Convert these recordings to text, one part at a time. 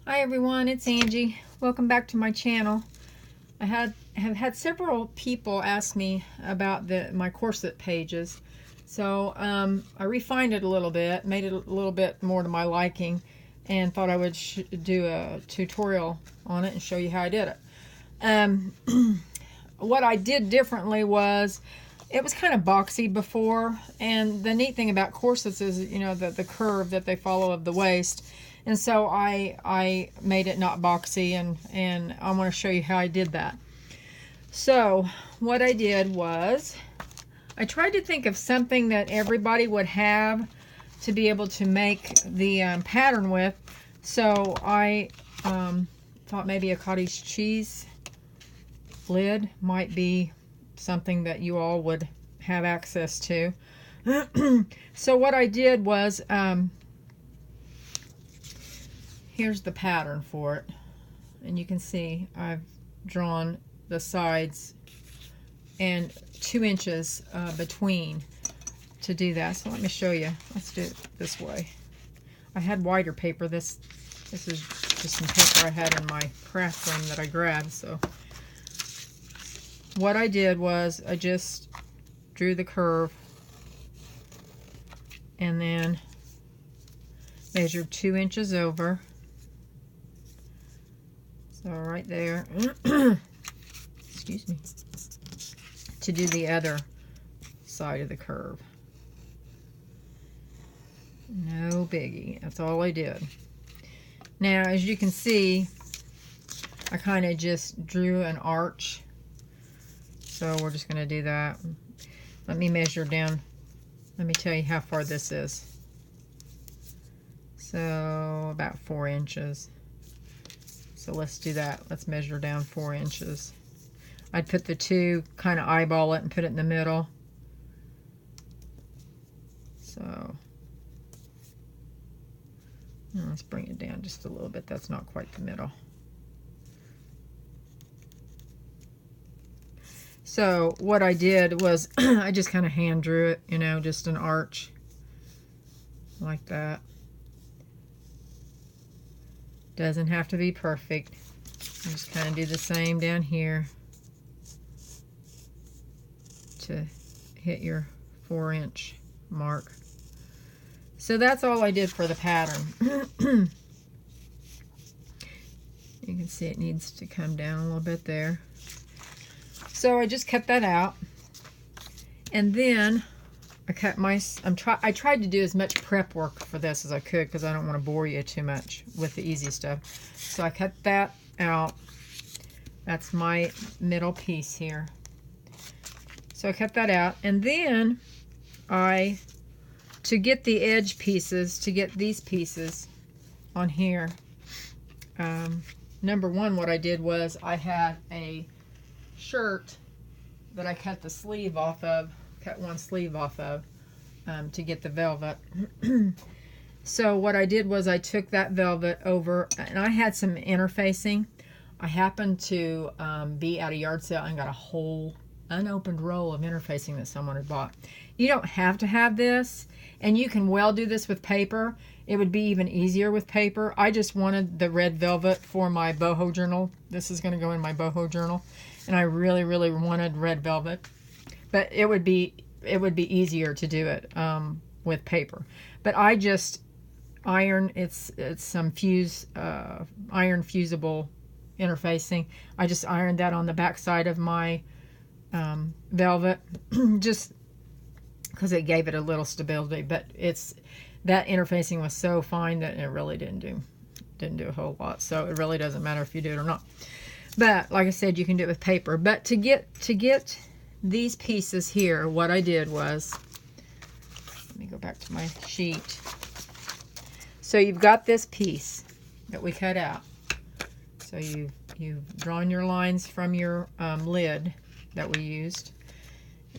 Hi everyone, it's Angie. Welcome back to my channel. I have had several people ask me about my corset pages. So I refined it a little bit, made it a little bit more to my liking, and thought I would do a tutorial on it and show you how I did it. What I did differently was, it was kind of boxy before, and the neat thing about corsets is, you know, the curve that they follow of the waist. And so I made it not boxy, and I want to show you how I did that. So what I did was, I tried to think of something that everybody would have to be able to make the pattern with. So I thought maybe a cottage cheese lid might be something that you all would have access to. So what I did was, here's the pattern for it, and you can see I've drawn the sides and 2 inches between to do that. So let me show you. Let's do it this way. I had wider paper. This is just some paper I had in my craft room that I grabbed. So what I did was I just drew the curve and then measured 2 inches over. So right there, excuse me, to do the other side of the curve. No biggie, that's all I did. Now, as you can see, I kind of just drew an arch. So we're just going to do that. Let me measure down. Let me tell you how far this is. So about 4 inches. So let's do that. Let's measure down 4 inches. I'd put the two, kind of eyeball it and put it in the middle. So let's bring it down just a little bit. That's not quite the middle. So what I did was I just kind of hand drew it, you know, just an arch like that. Doesn't have to be perfect. I just kind of do the same down here to hit your 4-inch mark. So that's all I did for the pattern. You can see it needs to come down a little bit there. So I just cut that out, and then I cut I tried to do as much prep work for this as I could because I don't want to bore you too much with the easy stuff. So I cut that out. That's my middle piece here. So I cut that out, and then to get the edge pieces, to get these pieces on here, number one, what I did was I had a shirt that I cut the sleeve off of, cut one sleeve off of to get the velvet. So what I did was I took that velvet over, and I had some interfacing. I happened to be at a yard sale and got a whole unopened roll of interfacing that someone had bought. You don't have to have this, and you can well do this with paper. It would be even easier with paper. I just wanted the red velvet for my boho journal. This is going to go in my boho journal, and I really, really wanted red velvet. But it would be easier to do it with paper. But I just iron, it's some iron fusible interfacing. I just ironed that on the back side of my velvet, just because it gave it a little stability. But that interfacing was so fine that it really didn't do a whole lot. So it really doesn't matter if you do it or not. But like I said, you can do it with paper. But to get these pieces here, what I did was, let me go back to my sheet. So you've got this piece that we cut out. So you've drawn your lines from your lid that we used.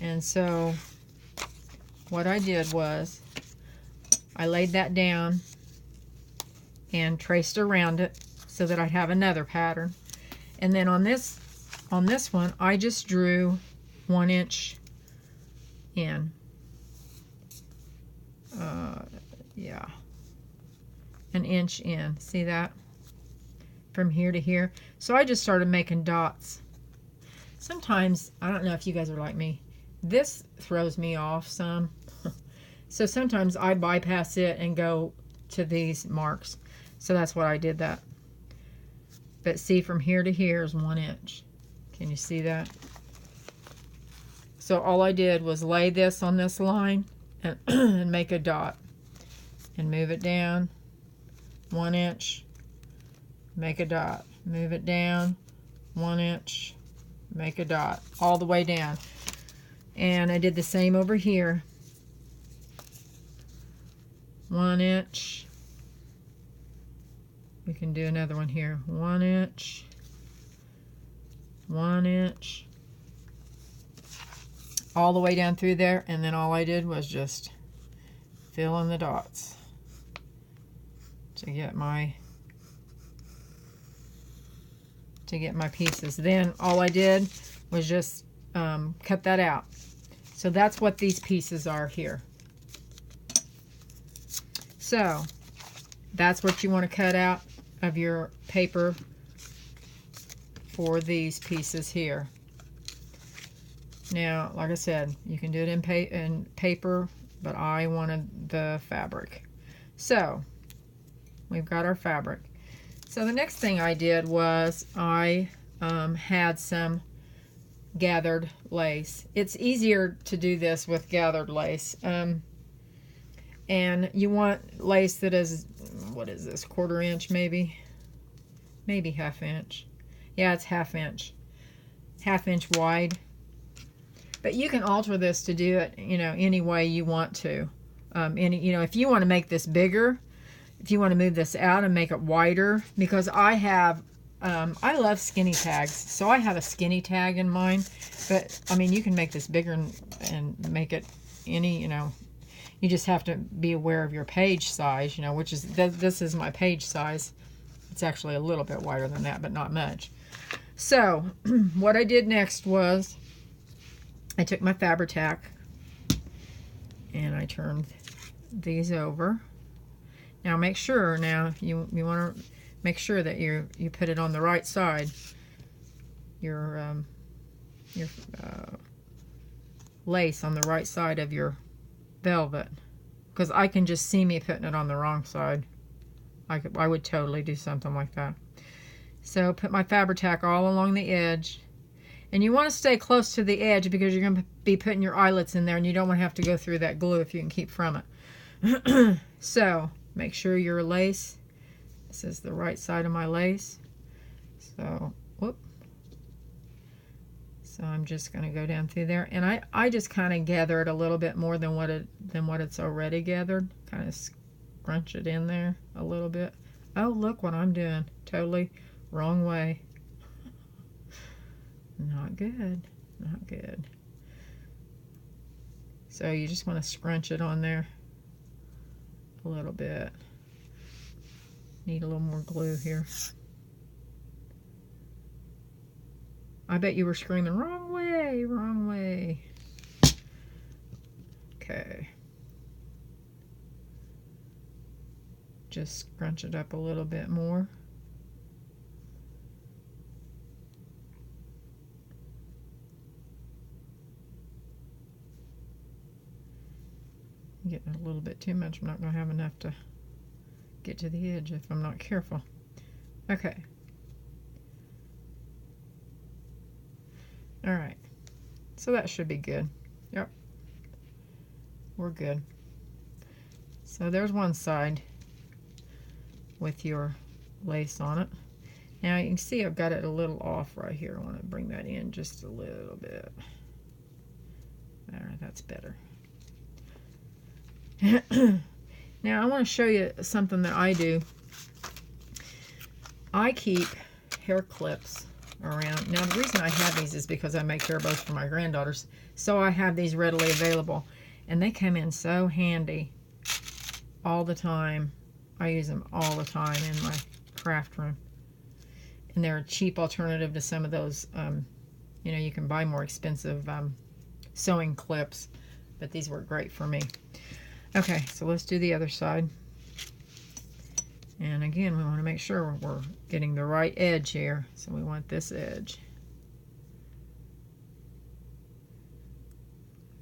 And so what I did was I laid that down and traced around it so that I'd have another pattern. And then on this one, I just drew 1 inch in. Yeah, an inch in. See that? from here to here. So I just started making dots. Sometimes, I don't know if you guys are like me, this throws me off some. So sometimes I bypass it and go to these marks. So that's what I did that. But see, from here to here is 1 inch. Can you see that? So all I did was lay this on this line and, and make a dot. And move it down 1 inch. Make a dot. Move it down 1 inch. Make a dot. All the way down. And I did the same over here. 1 inch. We can do another one here. 1 inch. 1 inch. All the way down through there. And then all I did was just fill in the dots to get my pieces. Then all I did was just cut that out. So that's what these pieces are here. So that's what you want to cut out of your paper for these pieces here. Now, like I said, you can do it in paper, but I wanted the fabric. So we've got our fabric. So the next thing I did was I had some gathered lace. It's easier to do this with gathered lace. And you want lace that is, what is this, 1/4 inch maybe? Maybe 1/2 inch. Yeah, it's 1/2 inch. 1/2 inch wide. But you can alter this to do it, you know, any way you want to. You know, if you want to make this bigger, if you want to move this out and make it wider, because I have, I love skinny tags, so I have a skinny tag in mine. But I mean, you can make this bigger and make it any, you know. You just have to be aware of your page size, you know, which is, this is my page size. It's actually a little bit wider than that, but not much. So what I did next was I took my Fabri-Tac and I turned these over. Now make sure, you want to make sure that you put it on the right side. Your lace on the right side of your velvet, because I can just see me putting it on the wrong side. I would totally do something like that. So put my Fabri-Tac all along the edge, and you want to stay close to the edge because you're going to be putting your eyelets in there, and you don't want to have to go through that glue if you can keep from it. So make sure your lace, this is the right side of my lace. So whoop. So I'm just going to go down through there, and I just kind of gather it a little bit more than what it's already gathered. Kind of scrunch it in there a little bit. Oh, look what I'm doing. Totally wrong way. Not good. Not good. So you just want to scrunch it on there a little bit. Need a little more glue here. I bet you were screaming, wrong way, wrong way. Okay. Just scrunch it up a little bit more. Getting a little bit too much. I'm not going to have enough to get to the edge if I'm not careful. Okay. All right, so that should be good. Yep, we're good. So there's one side with your lace on it. Now you can see I've got it a little off right here. I want to bring that in just a little bit. All right, that's better. Now I want to show you something that I do. I keep hair clips around. Now the reason I have these is because I make hair bows for my granddaughters, so I have these readily available, and they come in so handy all the time. I use them all the time in my craft room, and they're a cheap alternative to some of those you know, you can buy more expensive sewing clips, but these work great for me. Okay, so let's do the other side. And again, we want to make sure we're getting the right edge here. So we want this edge.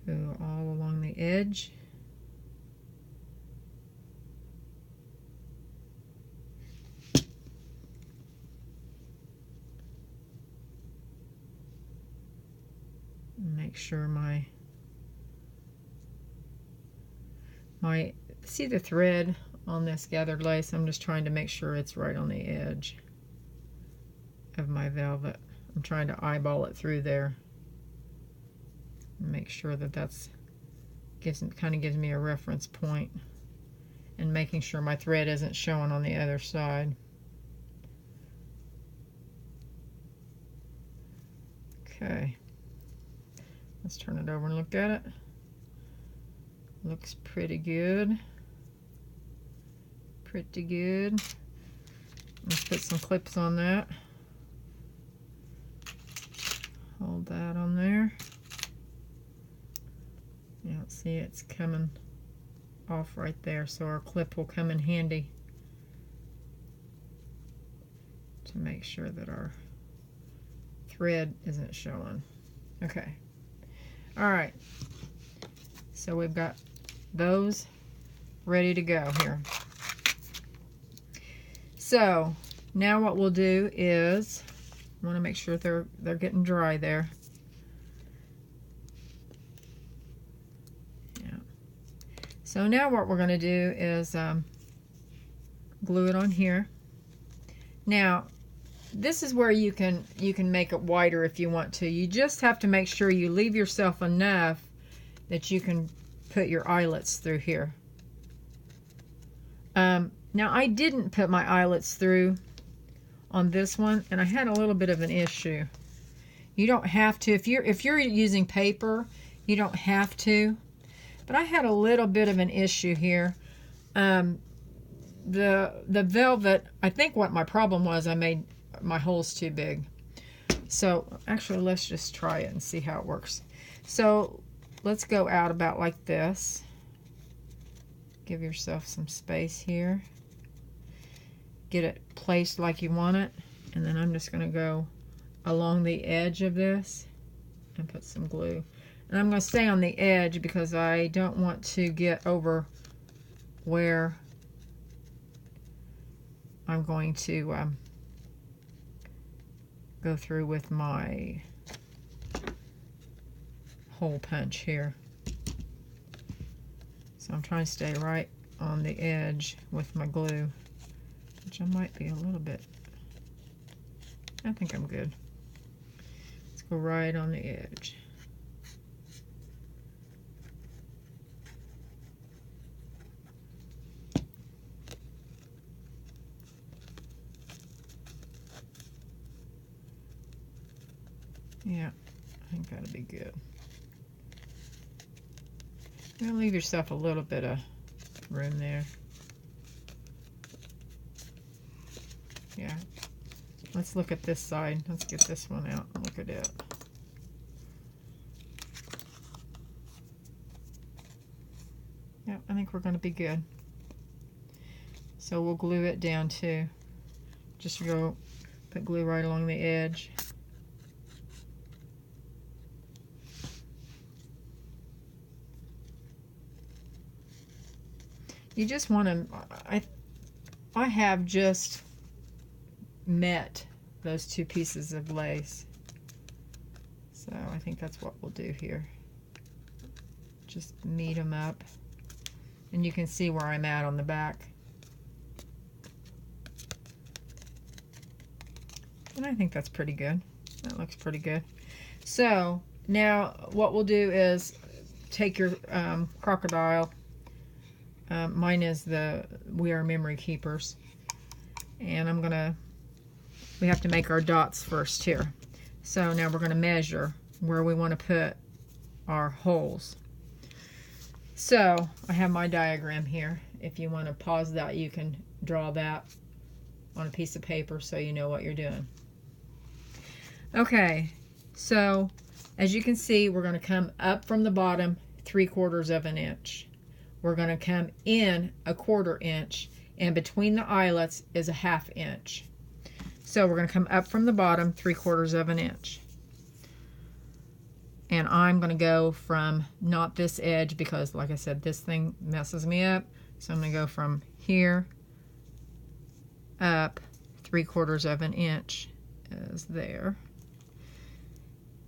Go all along the edge. Make sure my see the thread on this gathered lace. I'm just trying to make sure it's right on the edge of my velvet. I'm trying to eyeball it through there. Make sure that that's kind of gives me a reference point, and making sure my thread isn't showing on the other side. Okay, let's turn it over and look at it. Looks pretty good. Pretty good. Let's put some clips on that. Hold that on there. Yeah, see, it's coming off right there, so our clip will come in handy to make sure that our thread isn't showing. Okay. All right. So we've got those ready to go here. So now what we'll do is, I want to make sure they're getting dry there. Yeah. So now what we're going to do is glue it on here. Now this is where you can make it wider if you want to. You just have to make sure you leave yourself enough that you can put your eyelets through here. Now I didn't put my eyelets through on this one, and I had a little bit of an issue. You don't have to. If you're using paper, you don't have to. But I had a little bit of an issue here. The velvet, I think what my problem was, I made my holes too big. So actually, let's just try it and see how it works. So let's go out about like this. Give yourself some space here. Get it placed like you want it. And then I'm just going to go along the edge of this and put some glue. And I'm going to stay on the edge because I don't want to get over where I'm going to go through with my hole punch here. So I'm trying to stay right on the edge with my glue, which I might be a little bit. I think I'm good. Let's go right on the edge. Yeah, I think that'll be good. You're gonna leave yourself a little bit of room there. Yeah. Let's look at this side. Let's get this one out and look at it. Yeah, I think we're going to be good. So we'll glue it down too. Just go put glue right along the edge. You just want to, I have just met those two pieces of lace. So I think that's what we'll do here. Just meet them up. And you can see where I'm at on the back. And I think that's pretty good. That looks pretty good. So now what we'll do is take your crocodile. Mine is the We Are Memory Keepers. And we have to make our dots first here. So now we're going to measure where we want to put our holes. So I have my diagram here. If you want to pause that, you can draw that on a piece of paper so you know what you're doing. Okay, so as you can see, we're going to come up from the bottom 3/4 of an inch. We're going to come in 1/4 inch, and between the eyelets is a 1/2 inch. So we're going to come up from the bottom 3/4 of an inch. And I'm going to go from not this edge because, like I said, this thing messes me up. So I'm going to go from here up 3/4 of an inch is there.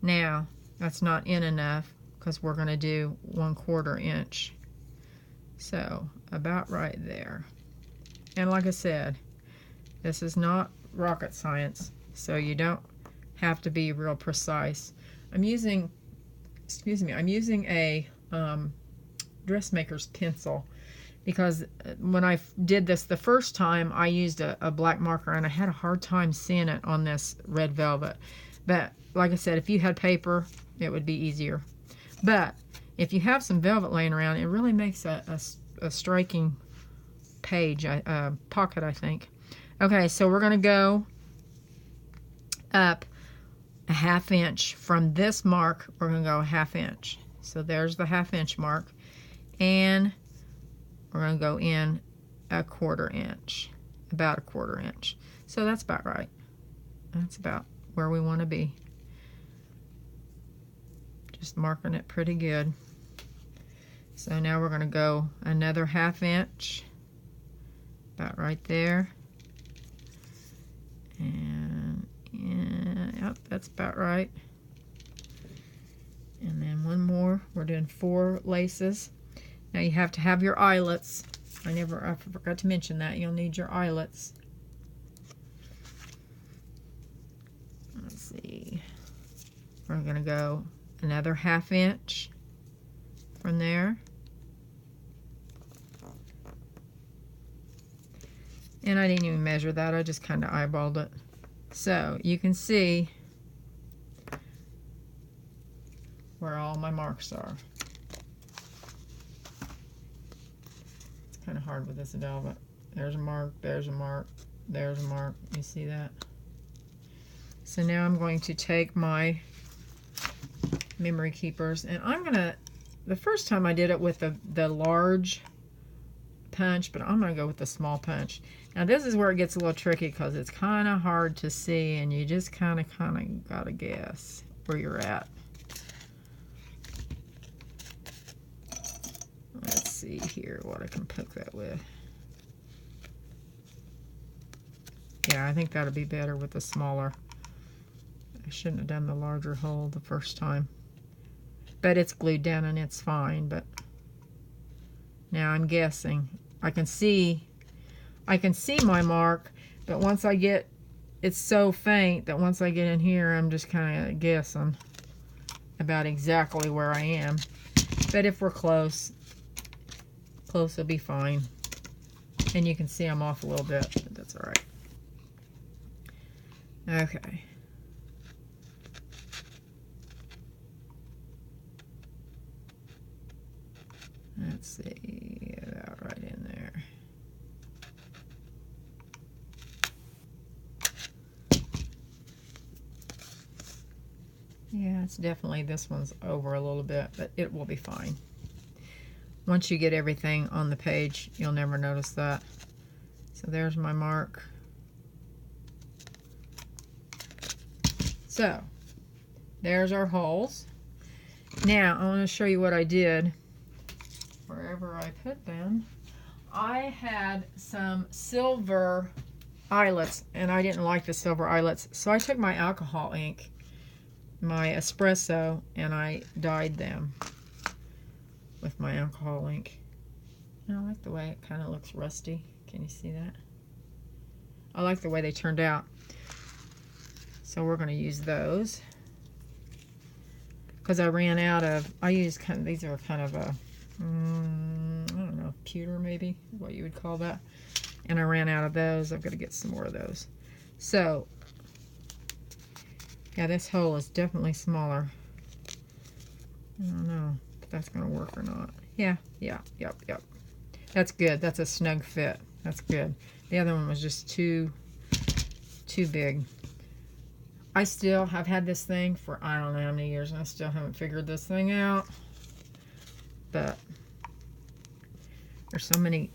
Now, that's not in enough because we're going to do 1/4 inch. So about right there. And like I said, this is not rocket science, so you don't have to be real precise. I'm using a dressmaker's pencil because when I did this the first time, I used a black marker and I had a hard time seeing it on this red velvet. But like I said, if you had paper, it would be easier. But if you have some velvet laying around, it really makes a striking page, pocket, I think. Okay, so we're going to go up a 1/2 inch from this mark. We're going to go a 1/2 inch. So there's the 1/2 inch mark, and we're going to go in a 1/4 inch, about a 1/4 inch. So that's about right. That's about where we want to be. Just marking it pretty good. So now we're going to go another 1/2 inch, about right there. And yep, that's about right. And then one more. We're doing 4 laces. Now you have to have your eyelets. I forgot to mention that. You'll need your eyelets. Let's see. We're going to go another 1/2 inch from there. And I didn't even measure that. I just kind of eyeballed it. So you can see where all my marks are. It's kind of hard with this velvet. There's a mark, there's a mark, there's a mark. You see that? So now I'm going to take my memory keepers, and I'm going to, the first time I did it with the large punch, but I'm going to go with the small punch. Now this is where it gets a little tricky because it's kind of hard to see, and you just kind of got to guess where you're at. Let's see here what I can poke that with. Yeah, I think that'll be better with the smaller. I shouldn't have done the larger hole the first time. But it's glued down and it's fine, but now I'm guessing. I can see my mark, but once I get, it's so faint that once I get in here, I'm just kind of guessing about exactly where I am. But if we're close will be fine. And you can see I'm off a little bit, but that's all right. Okay. Let's see, about right in there. Yeah, it's definitely, this one's over a little bit, but it will be fine. Once you get everything on the page, you'll never notice that. So there's my mark. So, there's our holes. Now, I want to show you what I did. Wherever I put them, I had some silver eyelets, and I didn't like the silver eyelets, so I took my alcohol ink, my espresso, and I dyed them with my alcohol ink. And I like the way it kind of looks rusty. Can you see that? I like the way they turned out. So we're going to use those because I ran out of, I used kind of, these are kind of a, I don't know, pewter maybe, what you would call that. And I ran out of those. I've got to get some more of those. So, yeah, this hole is definitely smaller. I don't know if that's going to work or not. Yeah, yep. That's good. That's a snug fit. That's good. The other one was just too big. I still have had this thing for I don't know how many years, and I still haven't figured this thing out. But there's so many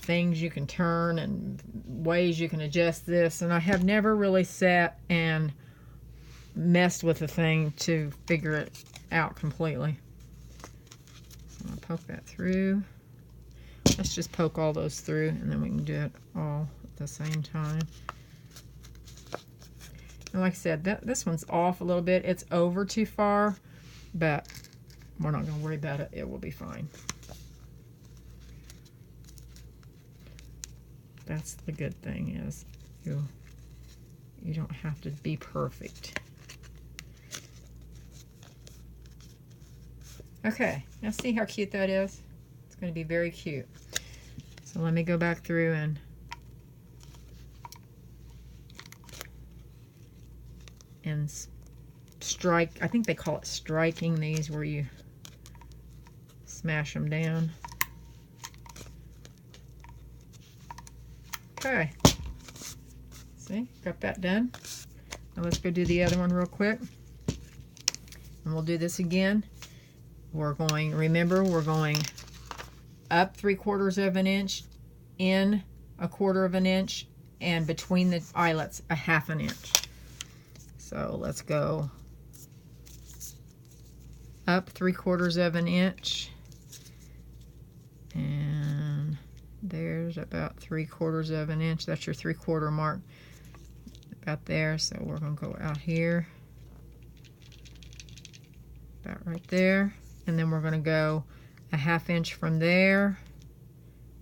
things you can turn and ways you can adjust this, and I have never really sat and messed with the thing to figure it out completely. So I'll poke that through. Let's just poke all those through, and then we can do it all at the same time. And like I said, this one's off a little bit. It's over too far, but we're not going to worry about it. It will be fine. That's the good thing, is you don't have to be perfect. Okay, now see how cute that is? It's going to be very cute. So let me go back through and strike. I think they call it striking these, where you smash them down. Okay. See, got that done. Now let's go do the other one real quick. And we'll do this again. We're going, remember, we're going up 3/4 of an inch, in 1/4 of an inch, and between the eyelets 1/2 inch. So let's go up 3/4 of an inch, and there's about 3/4 of an inch. That's your 3/4 mark, about there. So we're going to go out here, about right there, and then we're going to go 1/2 inch from there.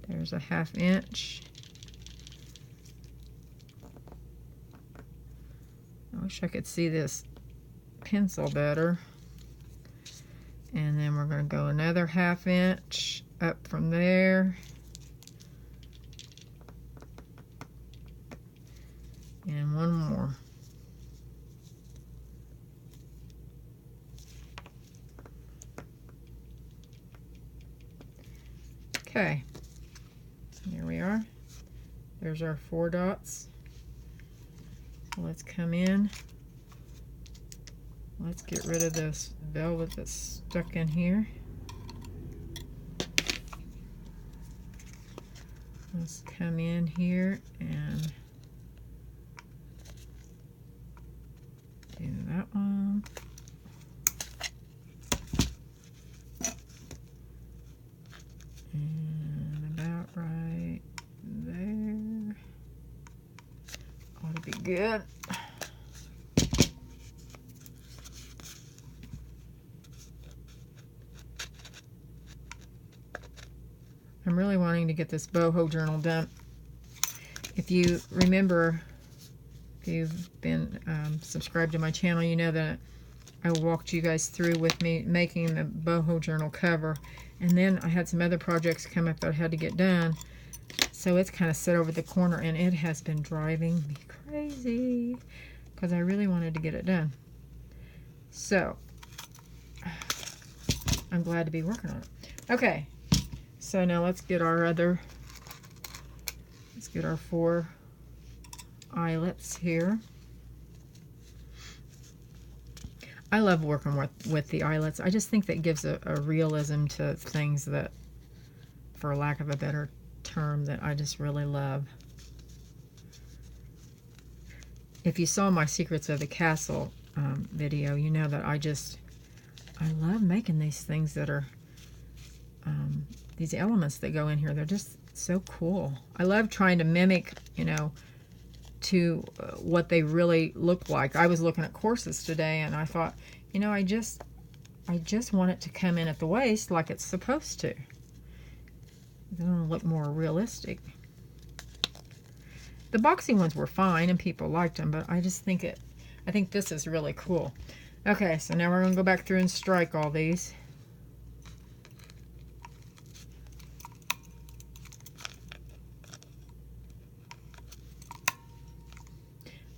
There's 1/2 inch. I wish I could see this pencil better. And then we're going to go another 1/2 inch up from there. And one more. Okay, here we are. There's our 4 dots. So let's come in. Let's get rid of this velvet that's stuck in here. Let's come in here and do that one. And about right there. Ought to be good. I'm really wanting to get this boho journal done. If you remember, if you've been subscribed to my channel, you know that I walked you guys through with me making the boho journal cover. And then I had some other projects come up that I had to get done. So it's kind of set over the corner, and it has been driving me crazy because I really wanted to get it done. So I'm glad to be working on it. Okay, so now let's get our 4 eyelets here. I love working with the eyelets. I just think that gives a realism to things that, for lack of a better term, that I just really love. If you saw my Secrets of the Castle video, you know that I love making these things that are, these elements that go in here. They're just so cool. I love trying to mimic, you know, to what they really look like. I was looking at corsets today, and I thought, you know, I just want it to come in at the waist like it's supposed to. They want to look more realistic. The boxy ones were fine, and people liked them, but I just think I think this is really cool. Okay, so now we're going to go back through and strike all these.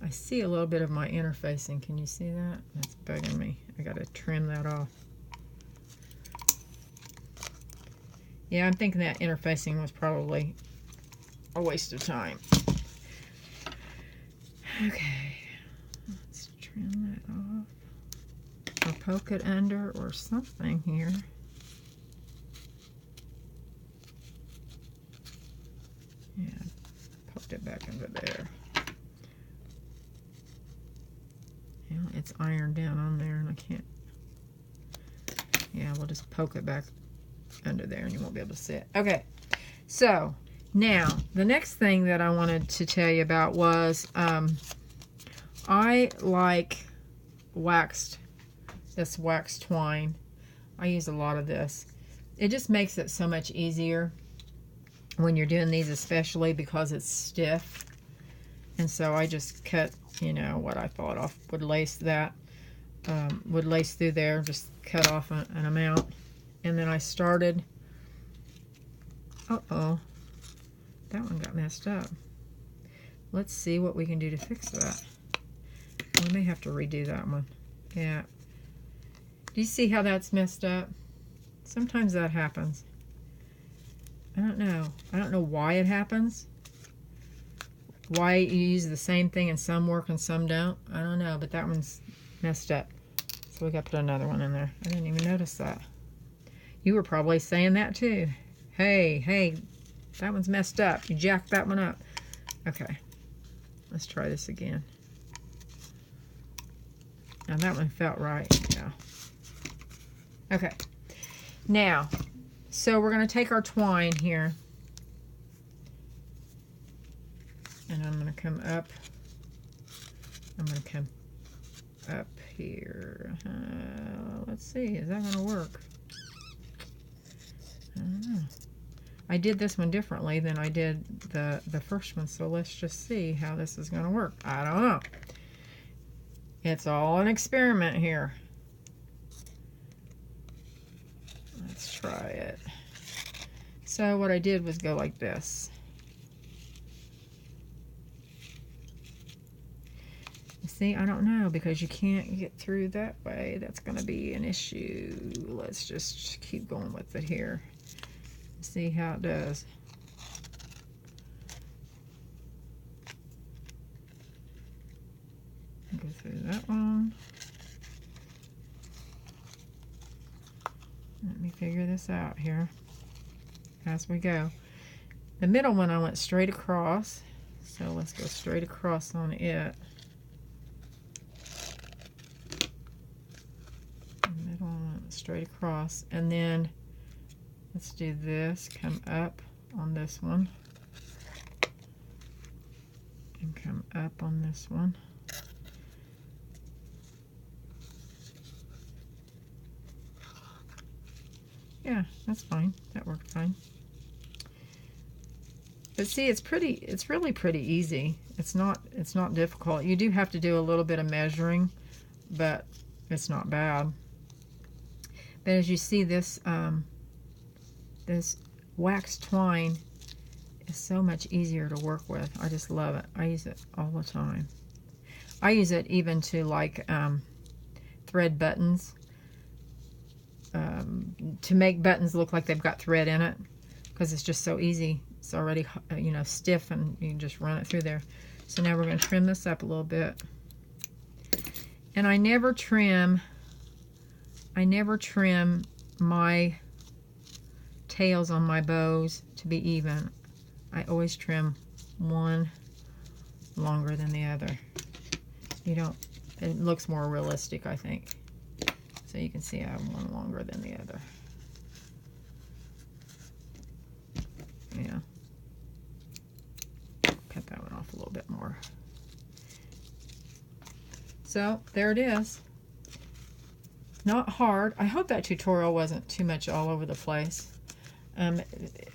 I see a little bit of my interfacing. Can you see that? That's bugging me. I got to trim that off. Yeah, I'm thinking that interfacing was probably a waste of time. Okay, let's trim that off. Or poke it under or something here. poked it back under there. Yeah, it's ironed down on there and I can't. Yeah, we'll just poke it back under there and you won't be able to see it. Okay, so now the next thing that I wanted to tell you about was I like this waxed twine. I use a lot of this. It just makes it so much easier when you're doing these, especially because it's stiff. And so I just cut, you know, what I thought off would lace that, would lace through there, just cut off an amount. And then I started, uh-oh, that one got messed up. Let's see what we can do to fix that. We may have to redo that one. Yeah. Do you see how that's messed up? Sometimes that happens. I don't know. I don't know why it happens. Why you use the same thing and some work and some don't. I don't know, but that one's messed up. So we got to put another one in there. I didn't even notice that. You were probably saying that too. Hey, that one's messed up. You jacked that one up. Okay. Let's try this again. Now that one felt right. Yeah. Okay. Now, so we're going to take our twine here. And I'm going to come up. I'm going to come up here. Let's see. Is that going to work? I don't know. I did this one differently than I did the first one. So let's just see how this is going to work. I don't know. It's all an experiment here. Let's try it. So what I did was go like this. See, I don't know, because you can't get through that way. That's going to be an issue. Let's just keep going with it here. See how it does. Go through that one. Let me figure this out here as we go. The middle one I went straight across, so let's go straight across on it. The middle one went straight across, and then let's do this, come up on this one, and come up on this one. Yeah, that's fine. That worked fine. But see, it's really pretty easy. It's not difficult. You do have to do a little bit of measuring, but it's not bad. But as you see, this wax twine is so much easier to work with. I just love it. I use it all the time. I use it even to like thread buttons. To make buttons look like they've got thread in it, because it's just so easy. It's already, you know, stiff, and you can just run it through there. So now we're going to trim this up a little bit. And I never trim my tails on my bows to be even. I always trim one longer than the other. You don't, it looks more realistic, I think. So you can see I have one longer than the other. Yeah. Cut that one off a little bit more. So there it is. Not hard. I hope that tutorial wasn't too much all over the place.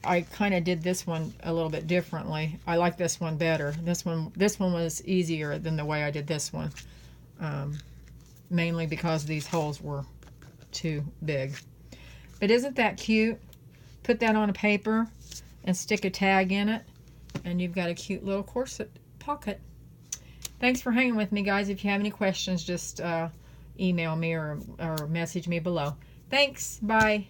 I kind of did this one a little bit differently. I like this one better. This one was easier than the way I did this one. Mainly because these holes were too big. But isn't that cute? Put that on a paper and stick a tag in it, and you've got a cute little corset pocket. Thanks for hanging with me, guys. If you have any questions, just email me or message me below. Thanks. Bye.